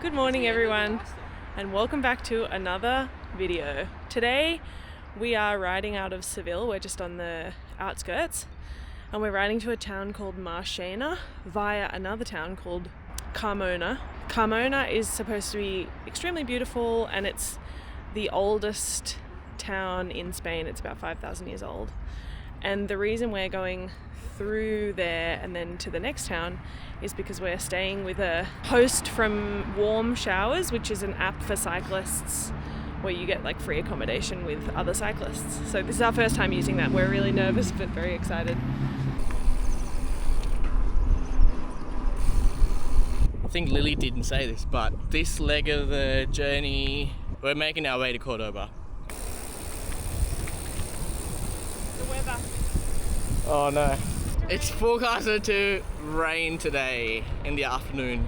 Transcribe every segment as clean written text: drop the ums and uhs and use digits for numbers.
Good morning everyone, and welcome back to another video. Today we are riding out of Seville. We're just on the outskirts and we're riding to a town called Marchena via another town called Carmona. Carmona is supposed to be extremely beautiful and it's the oldest town in Spain. It's about 5,000 years old. And the reason we're going through there and then to the next town is because we're staying with a host from Warm Showers, which is an app for cyclists where you get like free accommodation with other cyclists. So this is our first time using that. We're really nervous but very excited. I think Lily didn't say this, but this leg of the journey, we're making our way to Cordoba. The weather. Oh no. It's forecasted to rain today in the afternoon.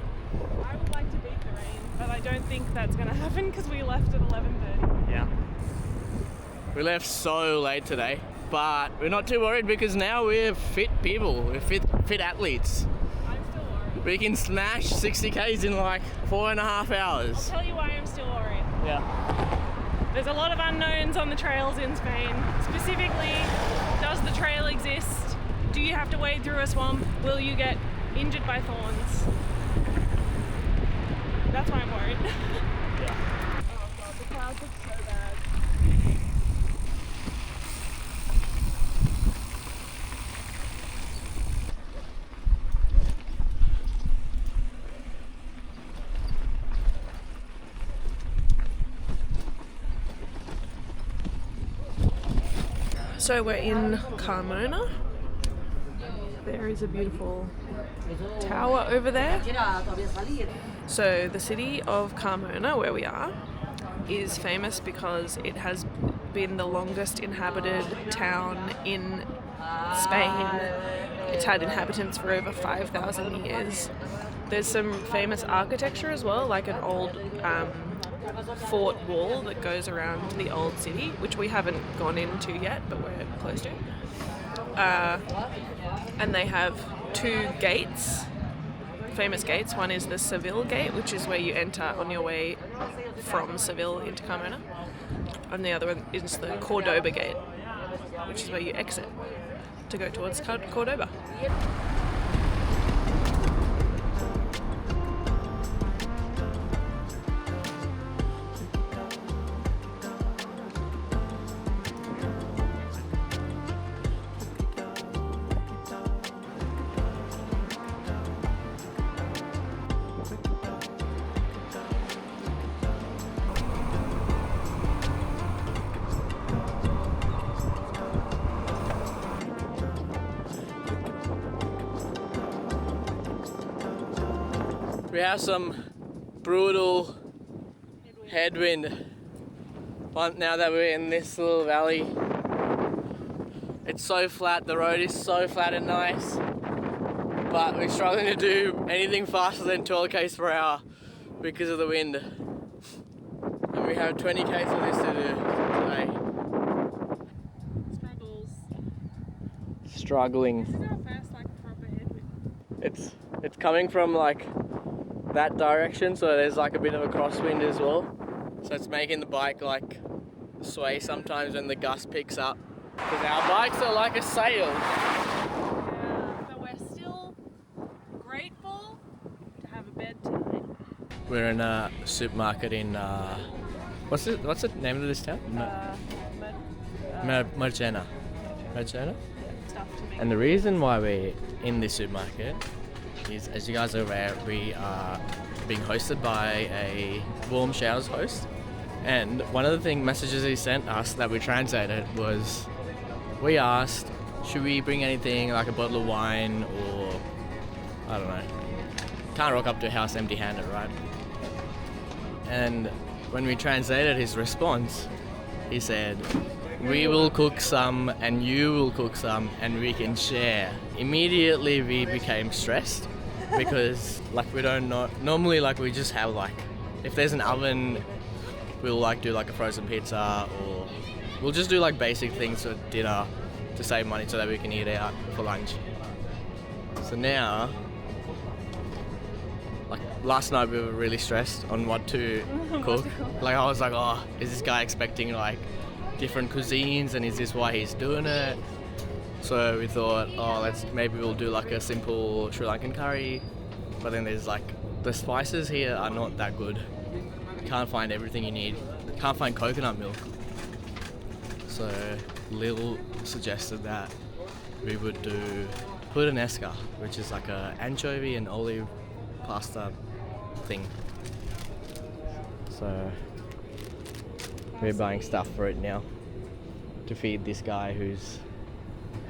I would like to beat the rain, but I don't think that's going to happen because we left at 11:30. Yeah. We left so late today, but we're not too worried because now we're fit people. We're fit athletes. I'm still worried. We can smash 60 Ks in like 4.5 hours. I'll tell you why I'm still worried. Yeah. There's a lot of unknowns on the trails in Spain. Specifically, does the trail exist? Do you have to wade through a swamp? Will you get injured by thorns? That's why I'm worried. Yeah. Oh god, the clouds look so bad. So we're in Carmona. There is a beautiful tower over there. So the city of Carmona, where we are, is famous because it has been the longest inhabited town in Spain. It's had inhabitants for over 5,000 years. There's some famous architecture as well, like an old fort wall that goes around the old city, which we haven't gone into yet, but we're close to. And they have two gates, famous gates. One is the Seville gate, which is where you enter on your way from Seville into Carmona, and the other one is the Cordoba gate, which is where you exit to go towards Cordoba. We have some brutal headwind now that we're in this little valley. It's so flat, the road is so flat and nice, but we're struggling to do anything faster than 12 k's per hour because of the wind. And we have 20 k's of this to do today. Struggling. This is our first proper headwind. It's coming from that direction, so there's a bit of a crosswind as well. So it's making the bike sway sometimes when the gust picks up. Because our bikes are like a sail. Yeah, but we're still grateful to have a bed tonight. We're in a supermarket in what's the name of this town? Marchena. Marchena? And the reason why we're in this supermarket is, as you guys are aware, we are being hosted by a Warm Showers host, and one of the messages he sent us that we translated was, we asked, should we bring anything like a bottle of wine or, I don't know, can't rock up to a house empty-handed, right? And when we translated his response, he said, we will cook some and you will cook some and we can share. Immediately we became stressed because we don't know, normally we just have if there's an oven, we'll do a frozen pizza, or we'll just do basic things for dinner to save money so that we can eat out for lunch. So now last night we were really stressed on what to cook. Like I was like, oh, is this guy expecting like different cuisines, and is this why he's doing it? So we thought, oh, maybe we'll do like a simple Sri Lankan curry. But then there's like, the spices here are not that good. You can't find everything you need. Can't find coconut milk. So Lil suggested that we would do puttanesca, which is like a anchovy and olive pasta thing. So we're buying stuff for it now to feed this guy who's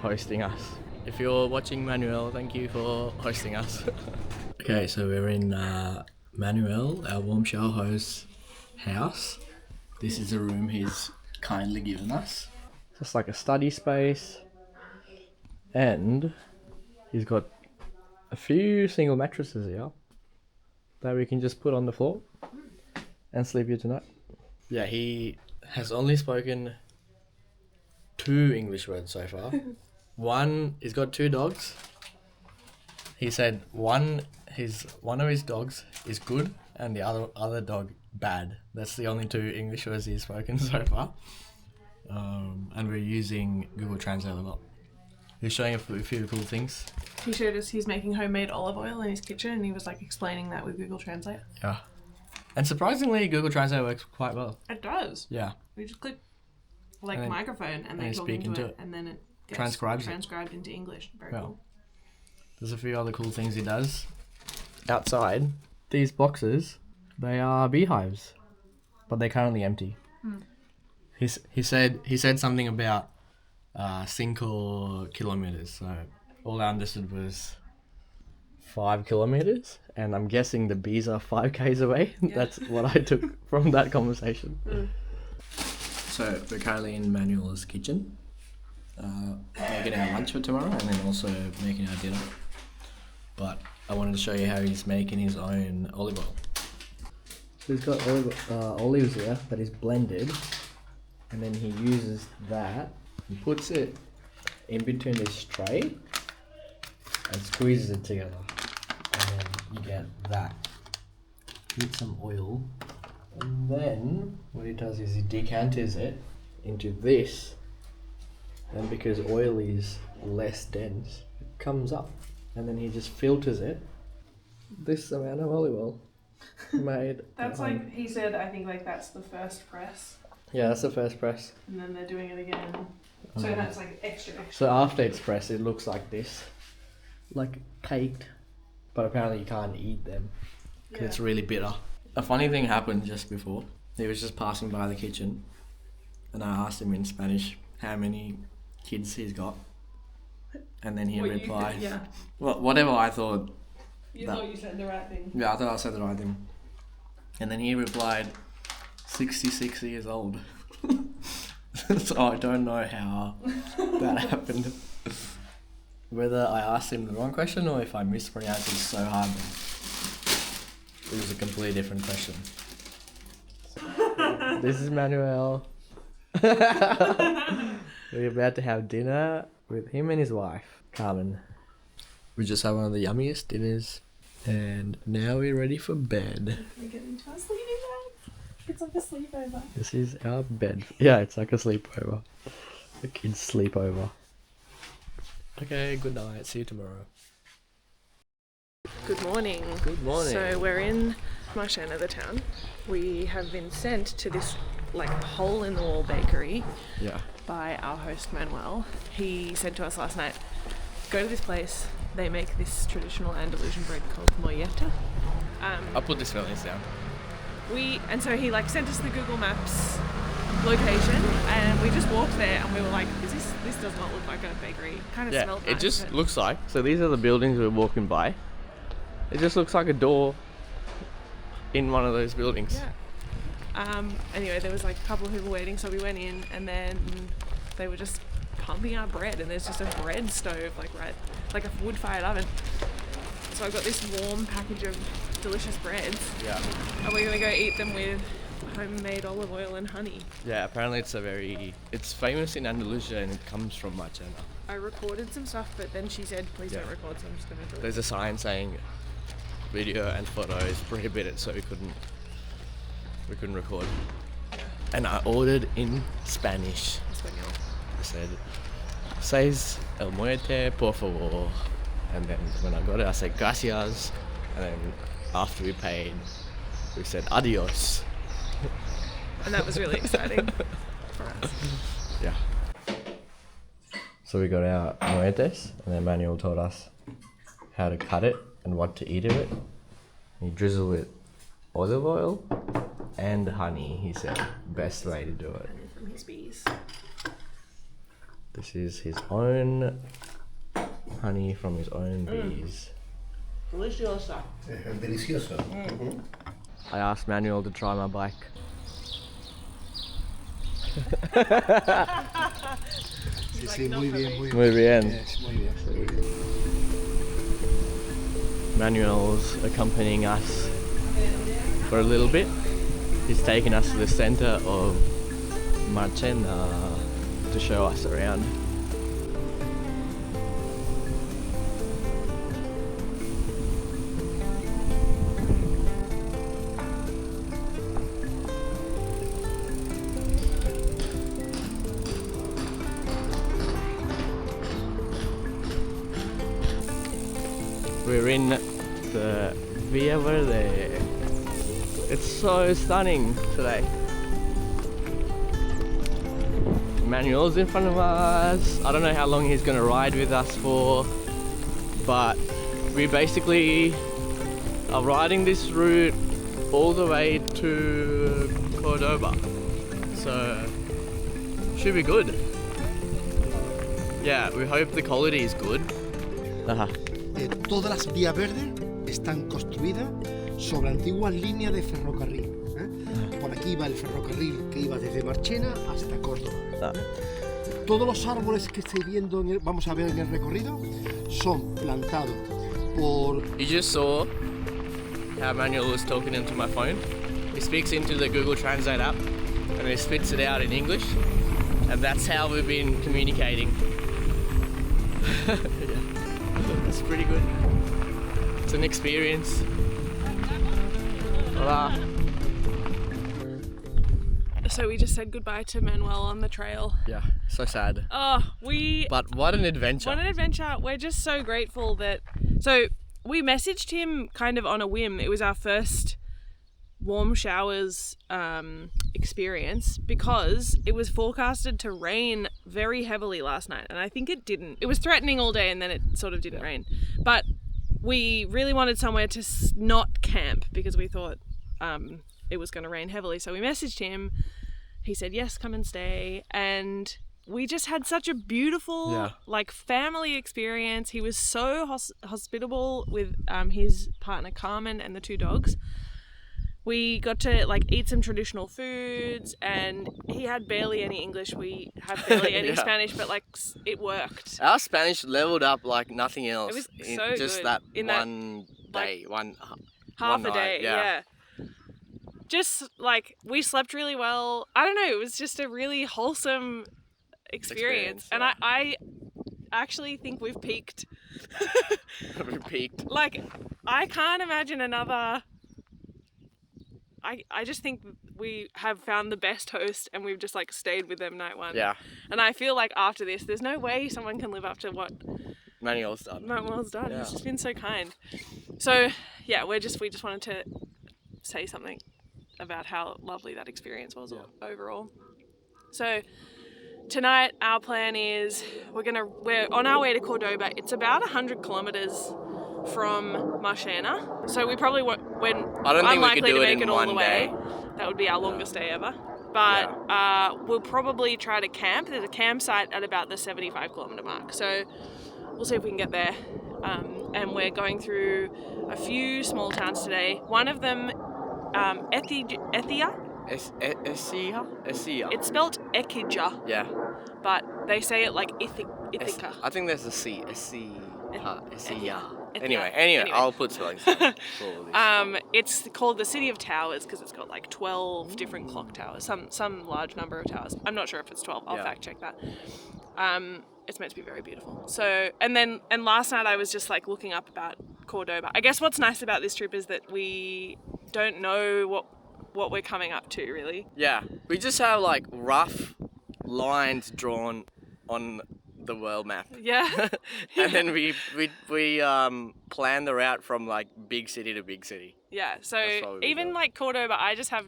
hosting us. If you're watching Manuel, thank you for hosting us. Okay, so we're in Manuel, our warm shower host's house. This is a room he's kindly given us. Just like a study space. And he's got a few single mattresses here that we can just put on the floor and sleep here tonight. Yeah, he has only spoken 2 English words so far. One, he's got 2 dogs. He said one of his dogs is good and the other dog bad. That's the only 2 English words he's spoken so far. And we're using Google Translate a lot. He's showing a few cool things. He showed us he's making homemade olive oil in his kitchen, and he was like explaining that with Google Translate. Yeah. And surprisingly, Google Translate works quite well. It does. Yeah. We just click like microphone and they talk into it, and then it gets transcribed into English. Very cool. There's a few other cool things he does. Outside, these boxes, they are beehives, but they're currently empty. He said something about 5 kilometers. So all I understood was 5 kilometers, and I'm guessing the bees are 5 k's away. Yeah. That's what I took from that conversation. So we're currently in Manuel's kitchen, making our lunch for tomorrow, and then also making our dinner. But I wanted to show you how he's making his own olive oil. So he's got olives here that is blended, and then he uses that and puts it in between this tray and squeezes it together, and then you get that. Put some oil, and then what he does is he decanters it into this, and because oil is less dense, it comes up, and then he just filters it. This amount of olive oil made. That's like he said. I think like that's the first press. Yeah, that's the first press. And then they're doing it again. So that's like extra. So after it's pressed, it looks like this, like caked, but apparently you can't eat them because it's really bitter. A funny thing happened just before. He was just passing by the kitchen, and I asked him in Spanish how many kids he's got, and then he replied, well, whatever I thought. You thought you said the right thing. Yeah, I thought I said the right thing. And then he replied, 66 years old. So I don't know how that happened. Whether I asked him the wrong question or if I mispronounced it so hard. It was a completely different question. This is Manuel. We're about to have dinner with him and his wife, Carmen. We just had one of the yummiest dinners, and now we're ready for bed. We're getting to our sleeping bag. It's like a sleepover. This is our bed. Yeah, it's like a sleepover. The kids' sleepover. Okay, good night. See you tomorrow. Good morning. Good morning. So we're in Marchena, the town. We have been sent to this like hole-in-the-wall bakery by our host Manuel. He said to us last night, go to this place. They make this traditional Andalusian bread called molleta. I'll put this spellings down. And so he like sent us the Google Maps location, and we just walked there, and we were like, this does not look like a bakery. Kind of smelled nice. It just looks like. So these are the buildings we're walking by. It just looks like a door in one of those buildings. Yeah. Anyway, there was like a couple of people waiting, so we went in, and then they were just pumping out bread, and there's just a bread stove like a wood-fired oven. So I got this warm package of delicious breads. Yeah. And we're gonna go eat them with homemade olive oil and honey. Yeah, apparently it's famous in Andalusia, and it comes from Marchena. I recorded some stuff, but then she said, please don't record, so I'm just gonna do it. There's a sign saying video and photos prohibited, so we couldn't record. And I ordered in Spanish. I said, "Seis el muerte, por favor." And then when I got it, I said, "Gracias." And then after we paid, we said, "Adios." And that was really exciting for us. Yeah. So we got our muertes, and then Manuel told us how to cut it and what to eat of it. He drizzled with olive oil and honey, he said. Best way to do it. Honey from his bees. This is his own honey from his own bees. Delicioso. Delicioso. I asked Manuel to try my bike. Sí, sí, muy bien, muy bien. Muy bien. Yes, muy bien, muy bien. Manuel's accompanying us for a little bit. He's taking us to the centre of Marchena to show us around. We're in the Vía Verde. It's so stunning today. Manuel's in front of us. I don't know how long he's gonna ride with us for, but we basically are riding this route all the way to Cordoba. So, should be good. Yeah, we hope the quality is good. Todas las vías verdes están construidas sobre antiguas líneas de ferrocarril. Por aquí va el ferrocarril que iba desde Marchena hasta Córdoba. Todos los árboles que estáis viendo, vamos a ver en el recorrido, son plantados por... You just saw how Manuel was talking into my phone. He speaks into the Google Translate app and he spits it out in English, and that's how we've been communicating. Yeah. It's pretty good. It's an experience. Hola. So we just said goodbye to Manuel on the trail. Yeah, so sad. But what an adventure. What an adventure. We're just so grateful that... So we messaged him kind of on a whim. It was our first warm showers experience because it was forecasted to rain very heavily last night, and I think it didn't. It was threatening all day and then it sort of didn't rain. But we really wanted somewhere to not camp because we thought it was going to rain heavily. So we messaged him. He said, yes, come and stay. And we just had such a beautiful like family experience. He was so hospitable with his partner Carmen and the two dogs. We got to like eat some traditional foods, and he had barely any English. We had barely any Spanish, but like it worked. Our Spanish leveled up like nothing else. It was in so just good. that in one that, day, like, half a day. Yeah. Just like we slept really well. I don't know. It was just a really wholesome experience. And I actually think we've peaked. We've peaked. Like I can't imagine another. I just think we have found the best host and we've just like stayed with them night one. Yeah. And I feel like after this, there's no way someone can live up to what Manuel's done. Yeah. He's just been so kind. So yeah, we just wanted to say something about how lovely that experience was overall. So tonight our plan is we're on our way to Cordoba. It's about 100 kilometers from Marchena, so we probably won't. I don't think we could do to make it in all one the way. day. That would be our longest day ever. But we'll probably try to camp. There's a campsite at about the 75 kilometer mark, so we'll see if we can get there. And we're going through a few small towns today. One of them, Ethia. Essia. It's spelled Ekija. Yeah. But they say it like Ithaca. I think there's a C. Essia. Anyway, Anyway. I'll put spellings. It's called the City of Towers because it's got like 12 different clock towers, some large number of towers. I'm not sure if it's 12. I'll fact check that. It's meant to be very beautiful. So, and last night I was just like looking up about Cordoba. I guess what's nice about this trip is that we don't know what we're coming up to, really. Yeah, we just have like rough lines drawn on the world map. Yeah. And then we plan the route from like big city to big city. Yeah, so That's what we even do. like Cordoba, I just have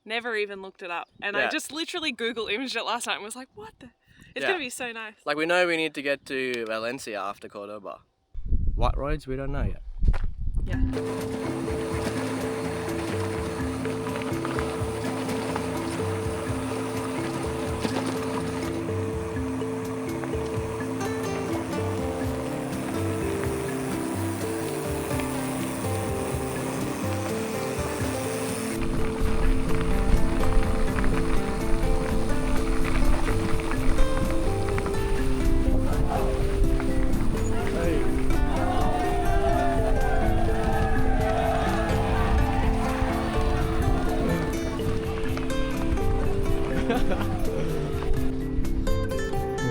never even looked it up. And I Yeah. just literally Google imaged it last night and was like, what the? It's Yeah. going to be so nice. Like we know we need to get to Valencia after Cordoba. What roads we don't know yet. Yeah.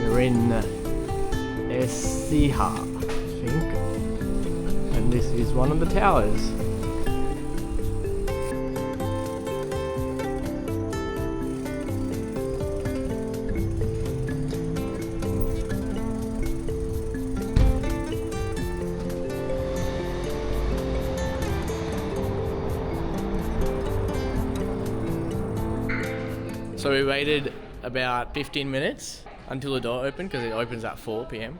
We're in Escija, I think, and this is one of the towers. So we waited about 15 minutes until the door opened because it opens at 4 p.m.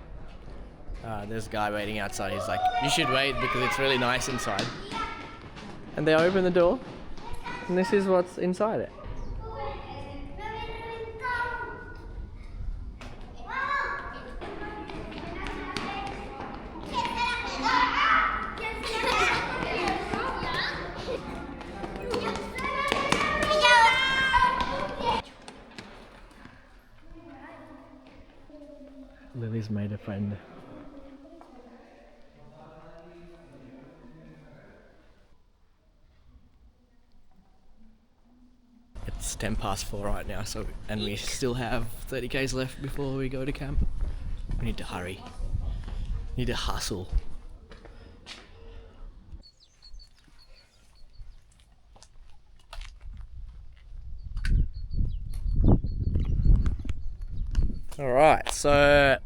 There's a guy waiting outside. He's like, you should wait because it's really nice inside. And they open the door and this is what's inside it. Lily's made a friend. It's 10 past 4 right now, and we still have 30 k's left before we go to camp. We need to hurry. Need to hustle. Alright, so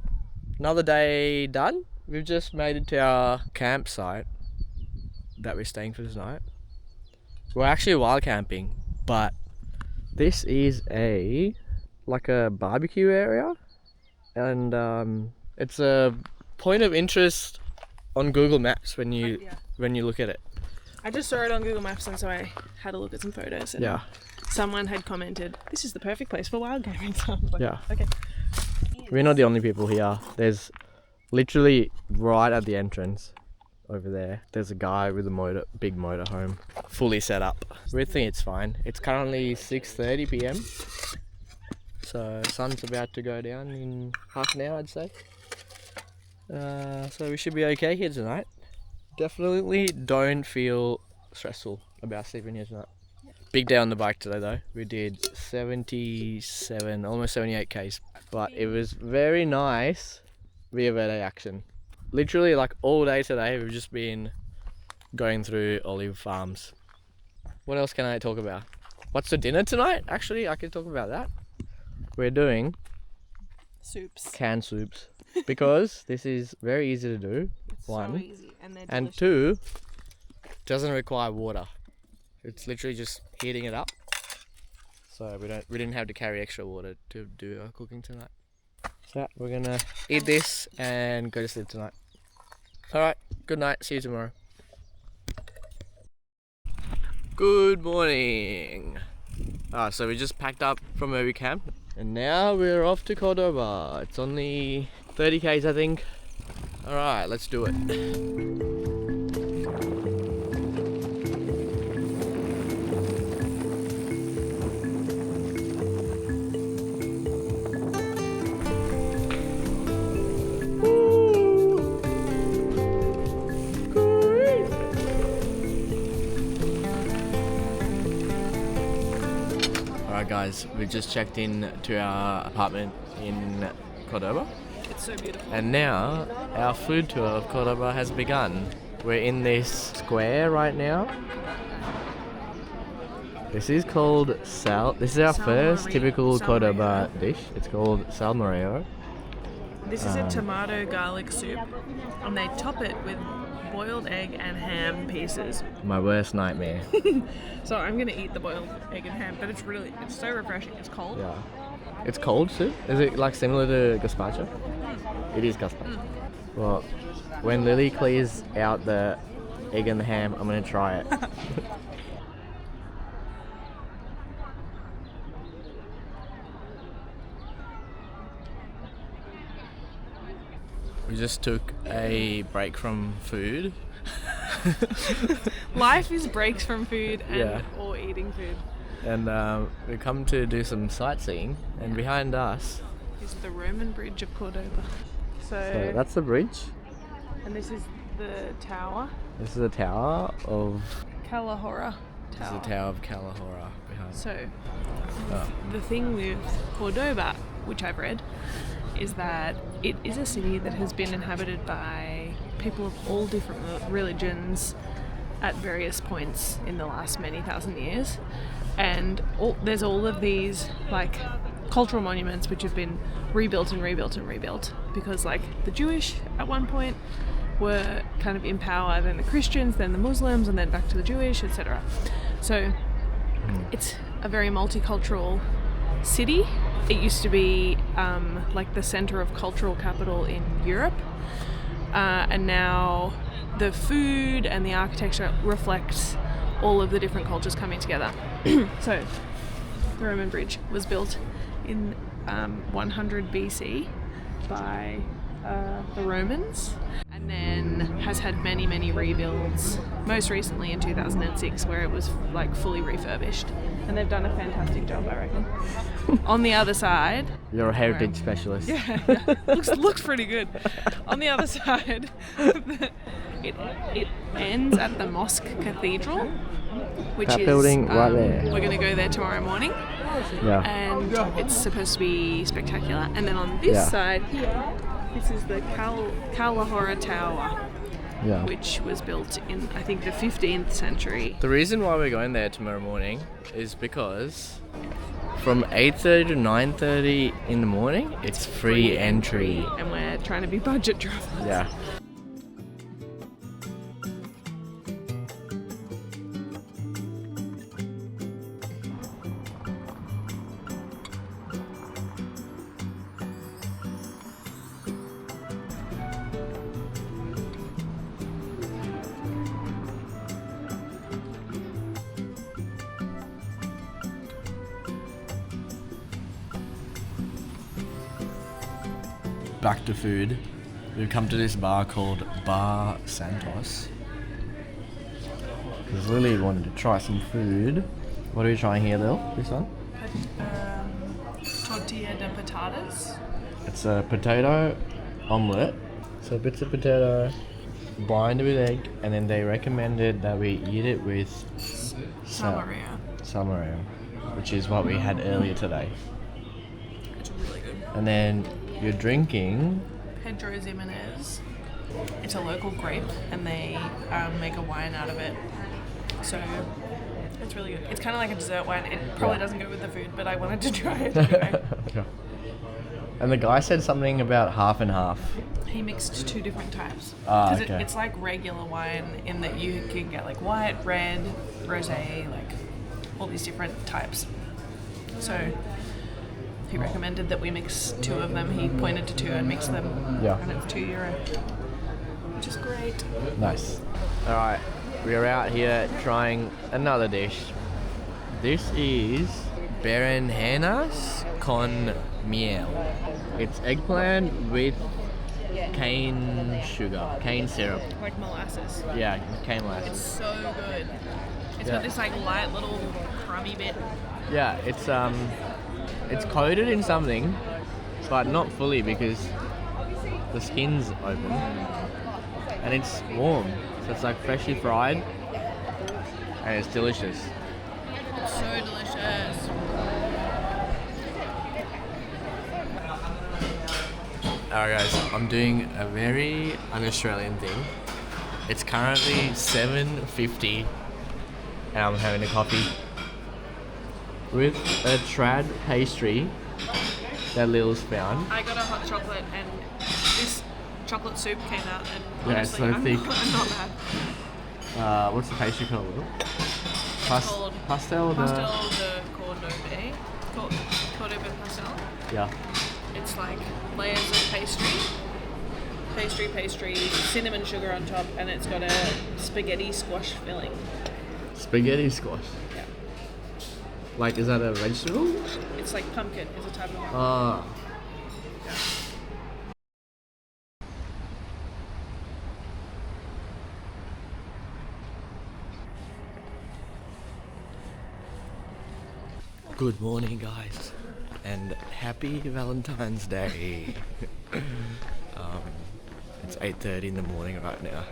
another day done. We've just made it to our campsite that we're staying for tonight. We're actually wild camping, but this is like a barbecue area, and it's a point of interest on Google Maps when you look at it. I just saw it on Google Maps and so I had a look at some photos and Yeah. someone had commented, this is the perfect place for wild camping. So I was like, Yeah. okay. We're not the only people here. There's literally right at the entrance over there, there's a guy with a big motorhome, fully set up. We think it's fine. It's currently 6:30 p.m. So sun's about to go down in half an hour, I'd say. So we should be okay here tonight. Definitely don't feel stressful about sleeping here tonight. Big day on the bike today though. We did 77, almost 78 k's. But it was very nice Vía Verde action. Literally like all day today we've just been going through olive farms. What else can I talk about? What's for dinner tonight? Actually, I can talk about that. We're doing Soups. canned soups because this is very easy to do. One. So easy and they're And delicious. 2, doesn't require water. It's literally just heating it up. So we didn't have to carry extra water to do our cooking tonight. So we're gonna eat this and go to sleep tonight. Alright, good night, see you tomorrow. Good morning. So we just packed up from where we camped and now we're off to Cordoba. It's only 30 k's I think. Alright, let's do it. Alright guys, we just checked in to our apartment in Cordoba. It's so beautiful. And now our food tour of Cordoba has begun. We're in this square right now. This is called sal. This is our first typical Cordoba dish. It's called salmorejo. This is a tomato garlic soup, and they top it with boiled egg and ham pieces. My worst nightmare. So I'm gonna eat the boiled egg and ham, but it's so refreshing. It's cold. Yeah. It's cold soup? Is it like similar to gazpacho? It is gazpacho. Well, when Lily clears out the egg and the ham, I'm gonna try it. We just took a break from food. Life is breaks from food and or eating food. And we've come to do some sightseeing, and behind us is the Roman bridge of Cordoba. So that's the bridge. And this is the tower. This is the tower of Calahorra. This is the tower of Calahorra behind. So the thing with Cordoba, which I've read, is that it is a city that has been inhabited by people of all different religions at various points in the last many thousand years. And there's all of these like cultural monuments which have been rebuilt and rebuilt and rebuilt, because like the Jewish at one point were kind of in power, then the Christians, then the Muslims, and then back to the Jewish, etc. So it's a very multicultural city. It used to be like the center of cultural capital in Europe, and now the food and the architecture reflects all of the different cultures coming together. So the Roman bridge was built in 100 BC by the Romans, and then has had many rebuilds, most recently in 2006 where it was like fully refurbished, and they've done a fantastic job, I reckon. On the other side, you're a heritage specialist. Yeah. looks pretty good. On the other side, it ends at the Mosque Cathedral, which that is building right there. We're going to go there tomorrow morning. Yeah. And it's supposed to be spectacular. And then on this side here, this is the Calahorra Tower, which was built in, I think, the 15th century. The reason why we're going there tomorrow morning is because from 8:30 to 9:30 in the morning, it's free entry. And we're trying to be budget travelers. Yeah. Back to food. We've come to this bar called Bar Santos because Lily wanted to try some food. What are we trying here, Lil? This one? Tortilla de patatas. It's a potato omelette. So bits of potato, blind with egg, and then they recommended that we eat it with salmorejo, which is what we had earlier today. It's really good. And then you're drinking Pedro Ximenez. It's a local grape, and they make a wine out of it. So it's really good. It's kind of like a dessert wine. It probably doesn't go with the food, but I wanted to try it anyway. And the guy said something about half and half. He mixed two different types. Because it's like regular wine in that you can get like white, red, rosé, like all these different types. So he recommended that we mix two of them. He pointed to two and mixed them. Yeah. And it's €2, which is great. Nice. All right, we are out here trying another dish. This is berenjenas con miel. It's eggplant with cane syrup. Like molasses. Yeah, cane molasses. It's so good. It's got this like light little crummy bit. Yeah, it's coated in something, but not fully because the skin's open and it's warm. So it's like freshly fried and it's delicious. It's so delicious. Alright guys, I'm doing a very un-Australian thing. It's currently 7:50 and I'm having a coffee with a trad pastry that Lil's found. I got a hot chocolate and this chocolate soup came out and Yeah, it's honestly, so thick. I'm not mad. What's the pastry called, Lil? It's called Pastel de... de Cordoba pastel. Yeah. It's like layers of pastry, cinnamon sugar on top, and it's got a spaghetti squash filling. Spaghetti squash? Yeah. Like, is that a vegetable? It's like pumpkin is a type of pumpkin. Ah. Good morning, guys, and happy Valentine's Day. It's 8:30 in the morning right now.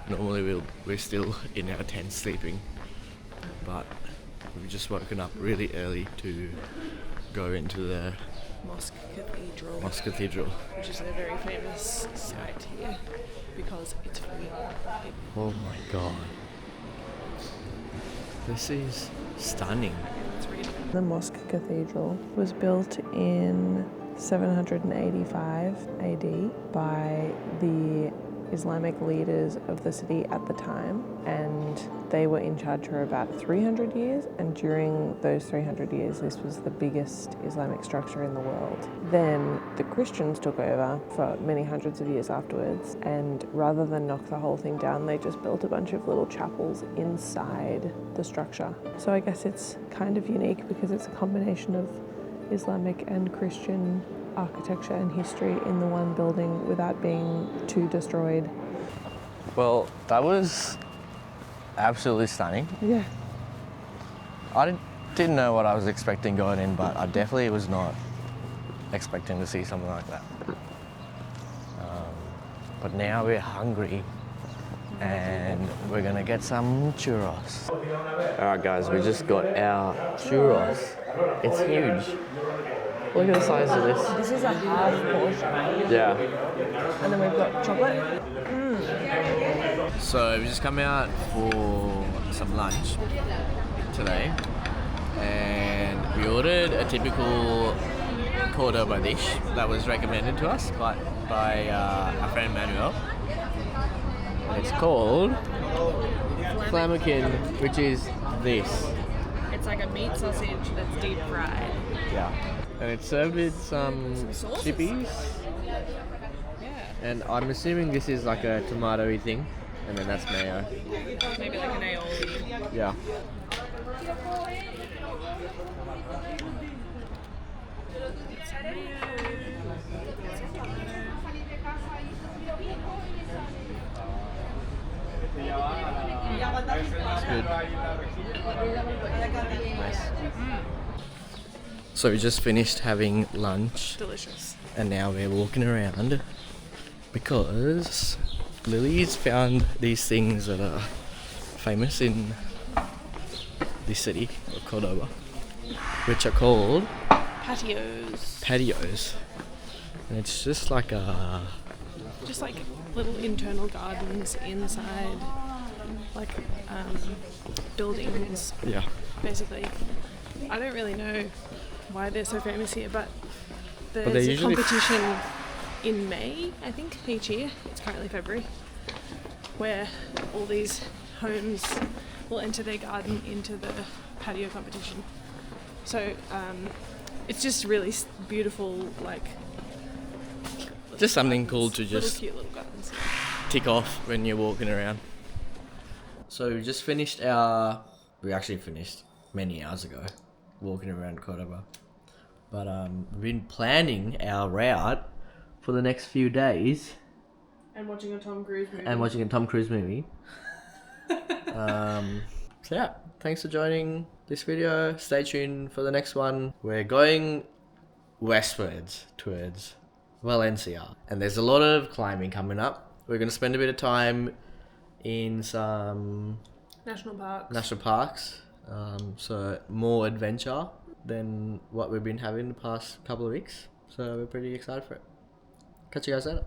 Normally we're still in our tent sleeping, but we've just woken up really early to go into the Mosque Cathedral. Mosque Cathedral. Which is a very famous site here because it's free. Oh my god. This is stunning. The Mosque Cathedral was built in 785 AD by the Islamic leaders of the city at the time, and they were in charge for about 300 years, and during those 300 years this was the biggest Islamic structure in the world. Then the Christians took over for many hundreds of years afterwards, and rather than knock the whole thing down, they just built a bunch of little chapels inside the structure. So I guess it's kind of unique because it's a combination of Islamic and Christian architecture and history in the one building without being too destroyed. Well, that was absolutely stunning. Yeah. I didn't know what I was expecting going in, but I definitely was not expecting to see something like that. But now we're hungry and we're gonna get some churros. Alright guys, we just got our churros. It's huge. Look at the size of this. This is a half portion. Yeah. And then we've got chocolate. So we just come out for some lunch today, and we ordered a typical Cordoba dish that was recommended to us by our friend Manuel. And it's called Flammakin, which is this. It's like a meat sausage that's deep fried. Yeah. And it's served with some sauces. chippies. Yeah. And I'm assuming this is like a tomato-y thing, and then that's mayo. Maybe like an aioli. Yeah. It's good. Nice. So we just finished having lunch. Delicious. And now we're walking around because Lily's found these things that are famous in this city of Cordoba, which are called patios. And it's just like little internal gardens inside like buildings. Yeah. Basically. I don't really know why they're so famous here, but there's they're a usually competition in May, I think, each year. It's currently February, where all these homes will enter their garden into the patio competition. So it's just really beautiful, like just something cool to little just cute little gardens. tick off when you're walking around. So we just finished we actually finished many hours ago walking around Cordoba. But we've been planning our route for the next few days. And watching a Tom Cruise movie. So yeah, thanks for joining this video. Stay tuned for the next one. We're going westwards towards Valencia. And there's a lot of climbing coming up. We're going to spend a bit of time in some National parks. So more adventure than what we've been having the past couple of weeks. So we're pretty excited for it. Catch you guys later.